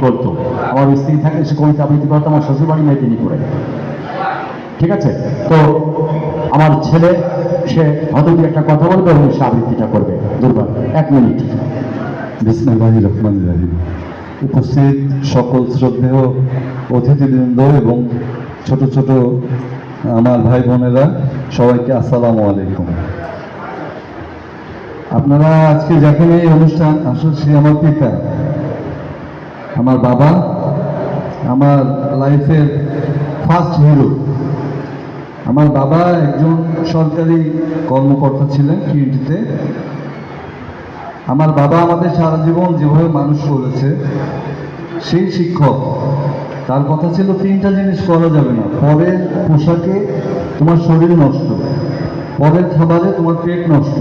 করতো। আমার স্ত্রী থাকে, সে কবিতা আবৃত্তি করতো আমার শ্বশুরবাড়ি মেদিনীপুরে। ঠিক আছে, তো আমার ছেলে সে হয়তো একটা কথা বলবে এবং সে আবৃত্তিটা করবে। দুর্বল 1 মিনিট। বিসমিল্লাহির রহমানির রহিম। উপস্থিত সকল শ্রদ্ধেয় অতিথিবৃন্দ এবং ছোট ছোট আমার ভাই বোনেরা, সবাইকে আসসালামু আলাইকুম। আপনারা আজকে যাকে এই অনুষ্ঠান, আসলে সে আমার পিতা, আমার বাবা, আমার লাইফের ফার্স্ট হিরো। আমার বাবা একজন সরকারি কর্মকর্তা ছিলেন কিউটিতে। আমার বাবা আমাদের সারা জীবন যেভাবে মানুষ করেছে, সেই শিক্ষক, তার কথা ছিল 3টা জিনিস করা যাবে না। পরের পোশাকে তোমার শরীর নষ্ট, পরের খাবারে তোমার পেট নষ্ট,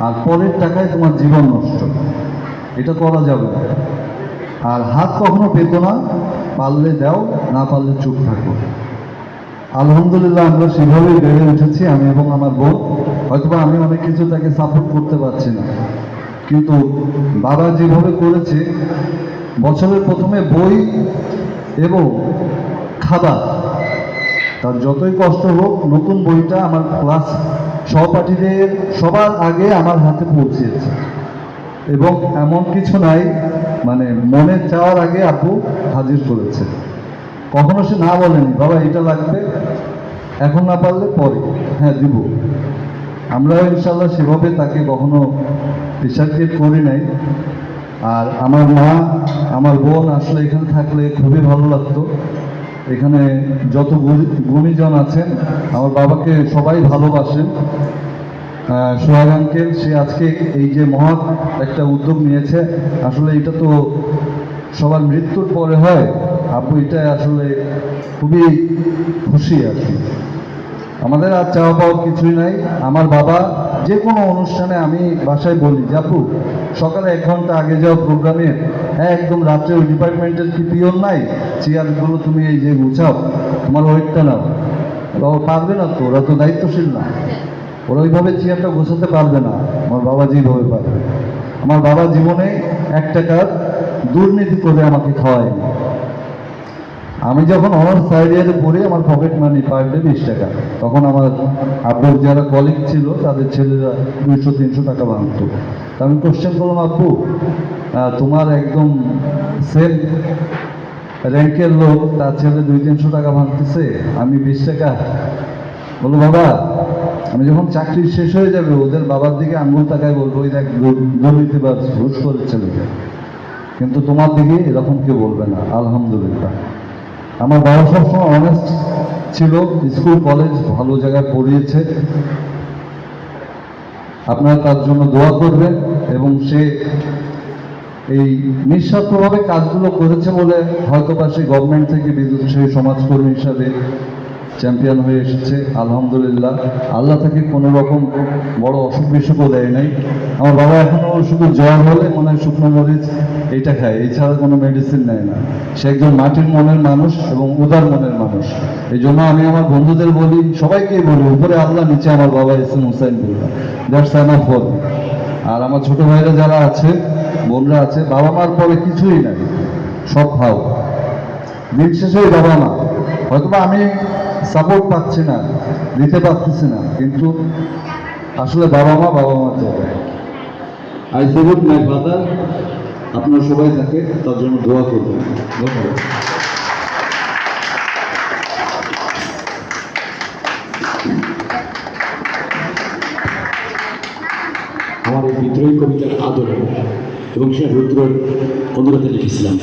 আর পরের টাকায় তোমার জীবন নষ্ট। এটা করা যাবে না। আর হাত কখনো পেত না, পারলে দাও, না পারলে চুপ থাকো। আলহামদুলিল্লাহ আমরা সেভাবেই বেড়ে উঠেছি, আমি এবং আমার বোন। হয়তোবা আমি অনেক কিছু তাকে সাপোর্ট করতে পারছি না, কিন্তু বাবা যেভাবে করেছে, বছরের প্রথমে বই এবং খাবার, তার যতই কষ্ট হোক, নতুন বইটা আমার ক্লাস সহপাঠীদের সবার আগে আমার হাতে পৌঁছেছে। এবং এমন কিছু নাই, মানে মনে চাওয়ার আগে আপু হাজির করেছে। কখনো সে না বলেনি, বাবা এটা লাগবে, এখন না পারলে পরে, হ্যাঁ দিব। আমরা ইনশাল্লাহ সেভাবে তাকে কখনো রিসার্কেট করি নাই। আর আমার মা, আমার বোন আসলে এখানে থাকলে খুবই ভালো লাগতো। এখানে যত গুণীজন আছেন, আমার বাবাকে সবাই ভালোবাসেন। সোহাগ আঙ্কেল, সে আজকে এই যে মহৎ একটা উদ্যোগ নিয়েছে, আসলে এটা তো সবার মৃত্যুর পরে হয়। আপু এটা আসলে খুবই খুশি আর কি। আমাদের আর চাওয়া পাওয়ার কিছুই নাই। আমার বাবা যে কোনো অনুষ্ঠানে, আমি বাসায় বলি যে আপু সকালে 1 ঘন্টা আগে যাও প্রোগ্রামে, হ্যাঁ একদম রাত্রে ওই ডিপার্টমেন্টের কি পিয়ন নাই, চেয়ারগুলো তুমি এই যে গুছাও, তোমার ওয়েটটা নাও। বাবা পারবে না তো, ওরা তো দায়িত্বশীল না, ওরা ওইভাবে চেয়ারটা গোছাতে পারবে না। আমার বাবা যেভাবে পারবে। আমার বাবা জীবনে 1 টাকার দুর্নীতি করে আমাকে খাওয়ায়নি। আমি যখন অনার্স 3rd ইয়ারে পড়ি, আমার পকেট মানি পার ডে 20 টাকা। তখন আমার আব্বুর যারা কলিগ ছিল, তাদের ছেলেরা 200-300 টাকা ভাঙতো। তা আমি কোশ্চেন করলাম, আব্বু তোমার একদম সেম র্যাঙ্কের লোক, তার ছেলে 200-300 টাকা ভাঙতেছে, আমি 20 টাকা। বলো বাবা, আমি যখন চাকরি শেষ হয়ে যাবে, ওদের বাবার দিকে আঙুল তাকায় বলবো, ওই দেখ দুর্নীতিবাজ, ঘুষ করে ছেলেকে। কিন্তু তোমার দিকে এরকম কেউ বলবে না। আলহামদুলিল্লাহ আমার বাবা সবসময় অনেস্ট ছিল, স্কুল কলেজ ভালো জায়গায় পড়িয়েছে। আপনারা তার জন্য দোয়া করবেন। এবং সে এই নিঃস্বার্থভাবে কাজগুলো করেছে বলে হয়তো বা সে গভর্নমেন্ট থেকে বিদ্যুৎ সমাজকর্মী হিসাবে চ্যাম্পিয়ন হয়ে এসেছে। আলহামদুলিল্লাহ, আল্লাহ তাকে কোনো রকম বড় অসুখ বিসুখও দেয় নাই। আমার বাবা এখনও শুধু জ্বর হলে মনে হয় শুকনো মরিচ এইটা খায়, এছাড়া কোনো মেডিসিন নেয় না। সে একজন মাটির মনের মানুষ এবং উদার মনের মানুষ। এই জন্য আমি আমার বন্ধুদের বলি, সবাইকেই বলি, উপরে আল্লাহ, নিচে আমার বাবা এস এম হুসাইন বুল্লাহ, দ্যাটস এনাফ ফর মি। আর আমার ছোট ভাইরা যারা আছে, বোনরা আছে, বাবা মার পরে কিছুই নাই, সব ভাও। দিন শেষে বাবা মা, হয়তোবা আমি সাপোর্ট পাচ্ছি না, দিতে পারতেছি না, কিন্তু আসলে বাবা মা জায়গায়। I salute my father. আপনারা সবাই তাকে, তার জন্য দোয়া করবেন। ধন্যবাদ। আমার এই বিদ্রোহী কবিতার আদর এবং সে রুদ্রের অনুরোধে লিখেছিলাম।